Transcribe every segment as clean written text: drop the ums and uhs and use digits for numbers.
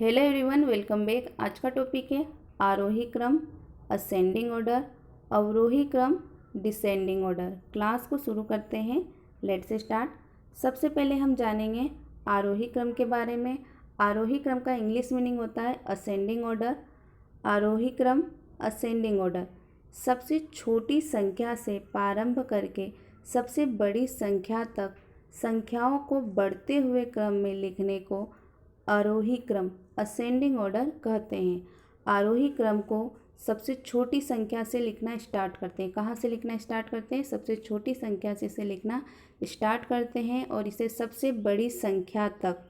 Hello everyone, welcome back. आज का topic है आरोही क्रम असेंडिंग ऑर्डर, अवरोही क्रम डिसेंडिंग ऑर्डर। क्लास को शुरू करते हैं। Let's start. सबसे पहले हम जानेंगे आरोही क्रम के बारे में। आरोही क्रम का इंग्लिश मीनिंग होता है असेंडिंग ऑर्डर। आरोही क्रम असेंडिंग ऑर्डर सबसे छोटी संख्या से प्रारंभ करके सबसे बड़ी संख्या तक संख्याओं को बढ़ते हुए क्रम में लिखने को आरोही क्रम असेंडिंग ऑर्डर कहते हैं। आरोही क्रम को सबसे छोटी संख्या से लिखना स्टार्ट करते हैं। कहाँ से लिखना स्टार्ट करते हैं? सबसे छोटी संख्या से इसे लिखना स्टार्ट करते हैं और इसे सबसे बड़ी संख्या तक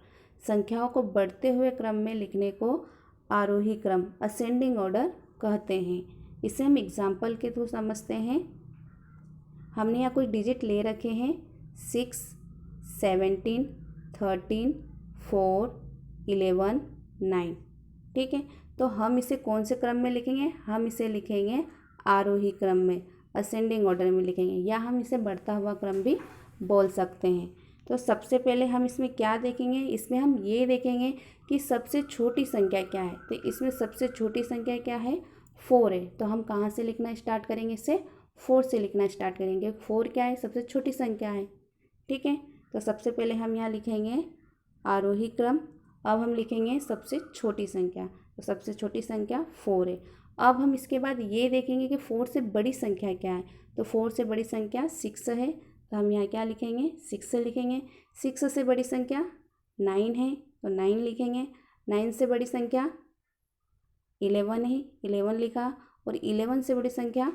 संख्याओं को बढ़ते हुए क्रम में लिखने को आरोही क्रम असेंडिंग ऑर्डर कहते हैं। इसे हम एग्जाम्पल के थ्रू समझते हैं। हमने यहाँ कुछ डिजिट ले रखे हैं 6, 17, 13, 4, 11, 9। ठीक है, तो हम इसे कौन से क्रम में लिखेंगे? हम इसे लिखेंगे आरोही क्रम में, असेंडिंग ऑर्डर में लिखेंगे, या हम इसे बढ़ता हुआ क्रम भी बोल सकते हैं। तो सबसे पहले हम इसमें क्या देखेंगे? इसमें हम ये देखेंगे कि सबसे छोटी संख्या क्या है। तो इसमें सबसे छोटी संख्या क्या है? 4 है। तो हम कहाँ से लिखना स्टार्ट करेंगे? इसे 4 से लिखना स्टार्ट करेंगे। 4 क्या है? सबसे छोटी संख्या है। ठीक है, तो सबसे पहले हम यहाँ लिखेंगे आरोही क्रम। अब हम लिखेंगे सबसे छोटी संख्या। तो सबसे छोटी संख्या 4 है। अब हम इसके बाद ये देखेंगे कि 4 से बड़ी संख्या क्या है। तो 4 से बड़ी संख्या 6 है। तो हम यहाँ क्या लिखेंगे? 6 से लिखेंगे। 6 से बड़ी संख्या 9 है, तो 9 लिखेंगे। 9 से बड़ी संख्या 11 है, 11 लिखा। और 11 से बड़ी संख्या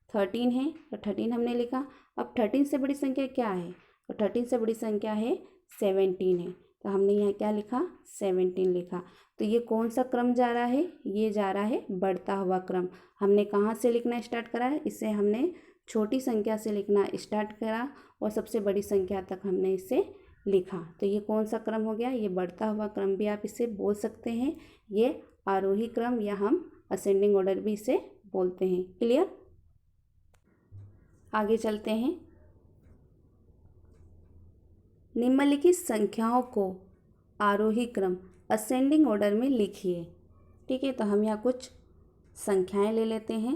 13 है, तो 13 हमने लिखा। अब 13 से बड़ी संख्या क्या है? तो 13 से बड़ी संख्या है 17 है, तो हमने यहाँ क्या लिखा? 17 लिखा। तो ये कौन सा क्रम जा रहा है? ये जा रहा है बढ़ता हुआ क्रम। हमने कहाँ से लिखना स्टार्ट करा है? इसे हमने छोटी संख्या से लिखना स्टार्ट करा और सबसे बड़ी संख्या तक हमने इसे लिखा। तो ये कौन सा क्रम हो गया? ये बढ़ता हुआ क्रम भी आप इसे बोल सकते हैं। ये आरोही क्रम या हम असेंडिंग ऑर्डर भी इसे बोलते हैं। क्लियर? आगे चलते हैं। निम्नलिखित संख्याओं को आरोही क्रम असेंडिंग ऑर्डर में लिखिए। ठीक है, तो हम यहाँ कुछ संख्याएं ले लेते हैं।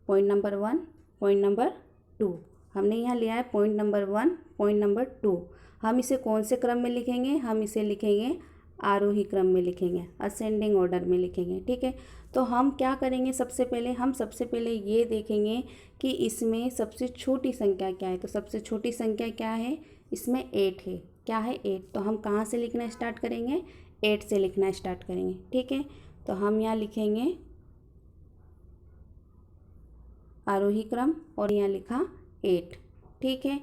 Point number 1, point number 2। हमने यहाँ लिया है पॉइंट नंबर 1, पॉइंट नंबर 2। हम इसे कौन से क्रम में लिखेंगे? हम इसे लिखेंगे आरोही क्रम में लिखेंगे, असेंडिंग ऑर्डर में लिखेंगे। ठीक है, तो हम क्या करेंगे? सबसे पहले ये देखेंगे कि इसमें सबसे छोटी संख्या क्या है। तो सबसे छोटी संख्या क्या है? इसमें 8 है। क्या है? 8। तो हम कहाँ से लिखना स्टार्ट करेंगे? 8 से लिखना स्टार्ट करेंगे। ठीक है, तो हम यहाँ लिखेंगे आरोही क्रम और यहाँ लिखा 8। ठीक है,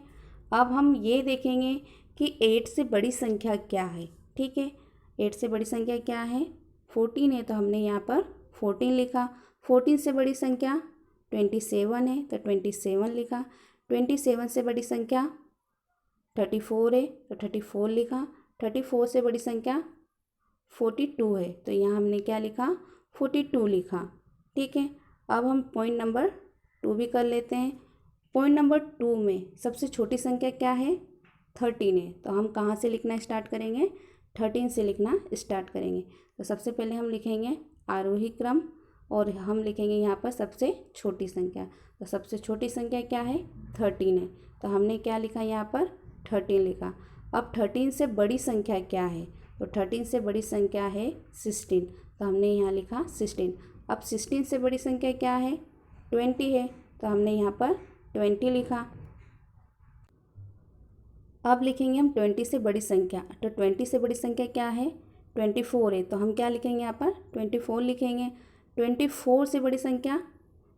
अब हम ये देखेंगे कि 8 से बड़ी संख्या क्या है। ठीक है, 8 से बड़ी संख्या क्या है? 14 है, तो हमने यहाँ पर 14 लिखा। 14 से बड़ी संख्या 27 है, तो 27 लिखा। 27 से बड़ी संख्या 34 है, तो 34 लिखा। 34 से बड़ी संख्या 42 है, तो यहाँ हमने क्या लिखा? 42 लिखा। ठीक है, अब हम पॉइंट नंबर 2 भी कर लेते हैं। पॉइंट नंबर 2 में सबसे छोटी संख्या क्या है? 13 है, तो हम कहाँ से लिखना स्टार्ट करेंगे? 13 से लिखना स्टार्ट करेंगे। तो सबसे पहले हम लिखेंगे आरोही क्रम और हम लिखेंगे यहाँ पर सबसे छोटी संख्या। तो सबसे छोटी संख्या क्या है? 13 है, तो हमने क्या लिखा? यहाँ पर 13 लिखा। अब 13 से बड़ी संख्या क्या है? तो 13 से बड़ी संख्या है 16, तो हमने यहाँ लिखा 16। अब 16 से बड़ी संख्या क्या है? 20 है, तो हमने यहाँ पर 20 लिखा। अब लिखेंगे हम 20 से बड़ी संख्या। तो 20 से बड़ी संख्या क्या है? 24 है, तो हम क्या लिखेंगे? यहाँ पर 24 लिखेंगे। 24 से बड़ी संख्या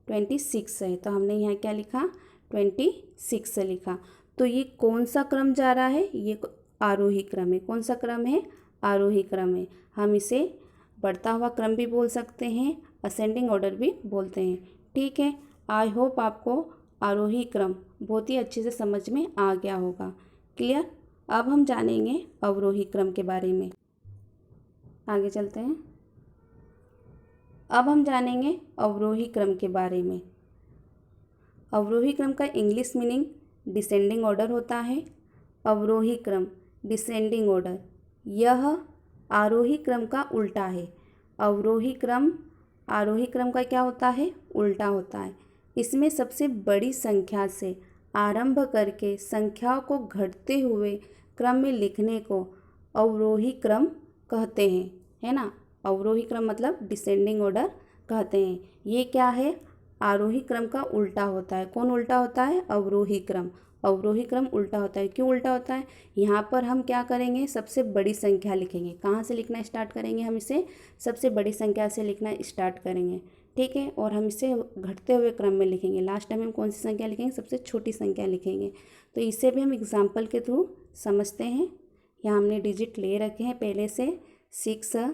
26 है, तो हमने यहाँ क्या लिखा? 26 लिखा। तो ये कौन सा क्रम जा रहा है? ये आरोही क्रम है। कौन सा क्रम है? आरोही क्रम है। हम इसे बढ़ता हुआ क्रम भी बोल सकते हैं, असेंडिंग ऑर्डर भी बोलते हैं। ठीक है, आई होप आपको आरोही क्रम बहुत ही अच्छे से समझ में आ गया होगा। क्लियर? अब हम जानेंगे अवरोही क्रम के बारे में। आगे चलते हैं। अब हम जानेंगे अवरोही क्रम के बारे में। अवरोही क्रम का इंग्लिश मीनिंग डिसेंडिंग ऑर्डर होता है। अवरोही क्रम डिसेंडिंग ऑर्डर, यह आरोही क्रम का उल्टा है। अवरोही क्रम आरोही क्रम का क्या होता है? उल्टा होता है। इसमें सबसे बड़ी संख्या से आरंभ करके संख्याओं को घटते हुए क्रम में लिखने को अवरोही क्रम कहते हैं, है ना। अवरोही क्रम मतलब डिसेंडिंग ऑर्डर कहते हैं। ये क्या है? आरोही क्रम का उल्टा होता है। कौन उल्टा होता है? अवरोही क्रम। अवरोही क्रम उल्टा होता है। क्यों उल्टा होता है? यहाँ पर हम क्या करेंगे? सबसे बड़ी संख्या लिखेंगे। कहाँ से लिखना स्टार्ट करेंगे? हम इसे सबसे बड़ी संख्या से लिखना स्टार्ट करेंगे, ठीक है। और हम इसे घटते हुए क्रम में लिखेंगे। लास्ट टाइम हम कौन सी संख्या लिखेंगे? सबसे छोटी संख्या लिखेंगे। तो इसे भी हम एग्जाम्पल के थ्रू समझते हैं। यहाँ हमने डिजिट ले रखे हैं पहले से 6,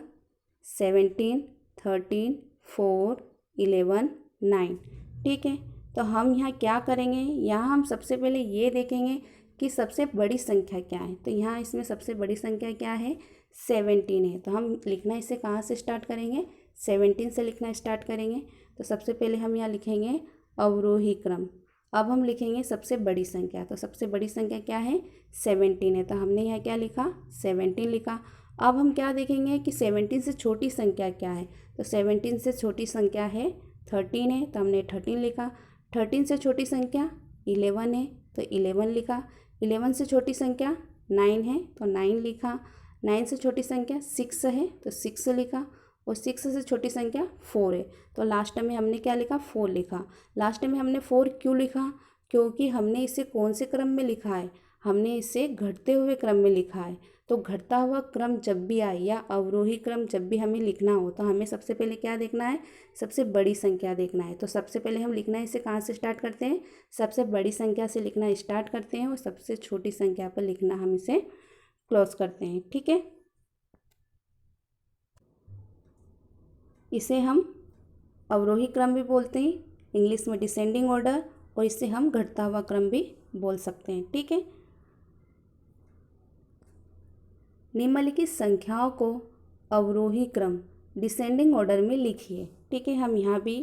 17, 13, 4, 11, 9, ठीक है। तो हम यहाँ क्या करेंगे? यहाँ हम सबसे पहले ये देखेंगे कि सबसे बड़ी संख्या क्या है। तो यहाँ इसमें सबसे बड़ी संख्या क्या है? 17 है। तो हम लिखना इसे कहाँ से स्टार्ट करेंगे? 17 से लिखना स्टार्ट करेंगे। तो सबसे पहले हम यहाँ लिखेंगे अवरोही क्रम। अब हम लिखेंगे सबसे बड़ी संख्या। तो सबसे बड़ी संख्या क्या है? 17 है। तो हमने यहाँ क्या लिखा? 17 लिखा। अब हम क्या देखेंगे कि 17 से छोटी संख्या क्या है। तो 17 से छोटी संख्या है 13 है। तो हमने 13 लिखा। 13 से छोटी संख्या 11 है। तो 11 लिखा। 11 से छोटी संख्या 9 है। तो 9 लिखा। 9 से छोटी संख्या 6 है। तो 6 लिखा। और 6 से छोटी संख्या 4 है। तो लास्ट में हमने क्या लिखा? 4 लिखा। लास्ट में हमने 4 क्यों लिखा? क्योंकि हमने इसे कौन से क्रम में लिखा है? हमने इसे घटते हुए क्रम में लिखा है। तो घटता हुआ क्रम जब भी आए या अवरोही क्रम जब भी हमें लिखना हो तो हमें सबसे पहले क्या देखना है? सबसे बड़ी संख्या देखना है। तो सबसे पहले हम लिखना इसे कहाँ से स्टार्ट करते हैं? सबसे बड़ी संख्या से लिखना स्टार्ट करते हैं और सबसे छोटी संख्या पर लिखना हम इसे क्लोज करते हैं, ठीक है। इसे हम अवरोही क्रम भी बोलते हैं, इंग्लिश में डिसेंडिंग ऑर्डर, और इसे हम घटता हुआ क्रम भी बोल सकते हैं, ठीक है। निम्नलिखित संख्याओं को अवरोही क्रम डिसेंडिंग ऑर्डर में लिखिए, ठीक है। हम यहाँ भी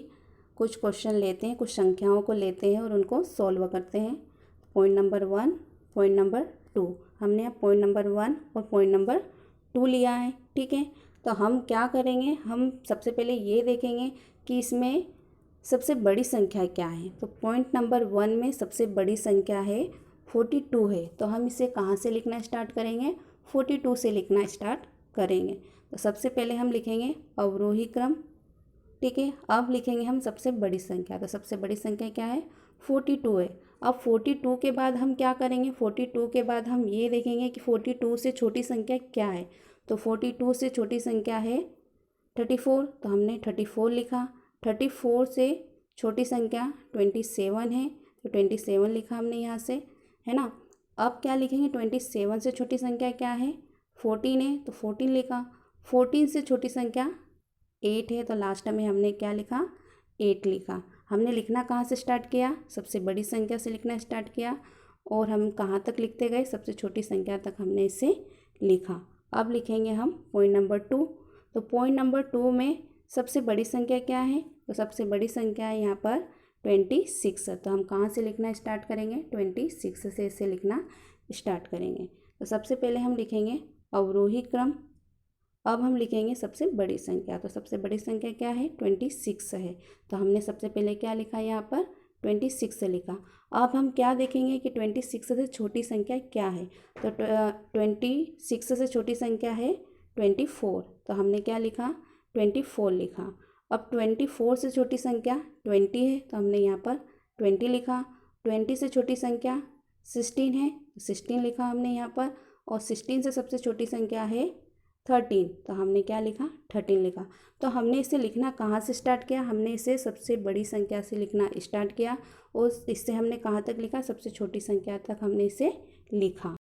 कुछ क्वेश्चन लेते हैं, कुछ संख्याओं को लेते हैं और उनको सॉल्व करते हैं। पॉइंट नंबर 1, पॉइंट नंबर 2, हमने यहाँ पॉइंट नंबर 1 और पॉइंट नंबर 2 लिया है, ठीक है। तो हम क्या करेंगे? हम सबसे पहले ये देखेंगे कि इसमें सबसे बड़ी संख्या क्या है। तो पॉइंट नंबर 1 में सबसे बड़ी संख्या है 42 है। तो हम इसे कहाँ से लिखना स्टार्ट करेंगे? 42 से लिखना स्टार्ट करेंगे। तो सबसे पहले हम लिखेंगे अवरोही क्रम, ठीक है। अब लिखेंगे हम सबसे बड़ी संख्या। तो सबसे बड़ी संख्या क्या है? 42 है। अब 42 के बाद हम क्या करेंगे? 42 के बाद हम ये देखेंगे कि 42 से छोटी संख्या क्या है। तो 42 से छोटी संख्या है 34। तो हमने 34 लिखा। 34 से छोटी संख्या 27 है। तो 27 लिखा हमने यहाँ से, है ना। अब क्या लिखेंगे? 27 से छोटी संख्या क्या है? 14 है। तो 14 लिखा। 14 से छोटी संख्या 8 है। तो लास्ट में हमने क्या लिखा? 8 लिखा। हमने लिखना कहाँ से स्टार्ट किया? सबसे बड़ी संख्या से लिखना स्टार्ट किया और हम कहाँ तक लिखते गए? सबसे छोटी संख्या तक हमने इसे लिखा। अब लिखेंगे हम पॉइंट नंबर 2। तो पॉइंट नंबर 2 में सबसे बड़ी संख्या क्या है? तो सबसे बड़ी संख्या है यहाँ पर 26। तो हम कहाँ से लिखना स्टार्ट करेंगे? 26 से इसे लिखना स्टार्ट करेंगे। तो सबसे पहले हम लिखेंगे अवरोही क्रम। अब हम लिखेंगे सबसे बड़ी संख्या। तो सबसे बड़ी संख्या क्या है? 26 है। तो हमने सबसे पहले क्या लिखा? यहाँ पर 26 लिखा। अब हम क्या देखेंगे कि 26 से छोटी संख्या क्या है। तो 26 से छोटी संख्या है 24। तो हमने क्या लिखा? 24 लिखा। अब 24 से छोटी संख्या 20 है। तो हमने यहाँ पर 20 लिखा। 20 से छोटी संख्या 16 है। 16 लिखा हमने यहाँ पर। और 16 से सबसे छोटी संख्या है 13। तो हमने क्या लिखा? 13 लिखा। तो हमने इसे लिखना कहाँ से स्टार्ट किया? हमने इसे सबसे बड़ी संख्या से लिखना स्टार्ट किया और इससे हमने कहाँ तक लिखा? सबसे छोटी संख्या तक हमने इसे लिखा।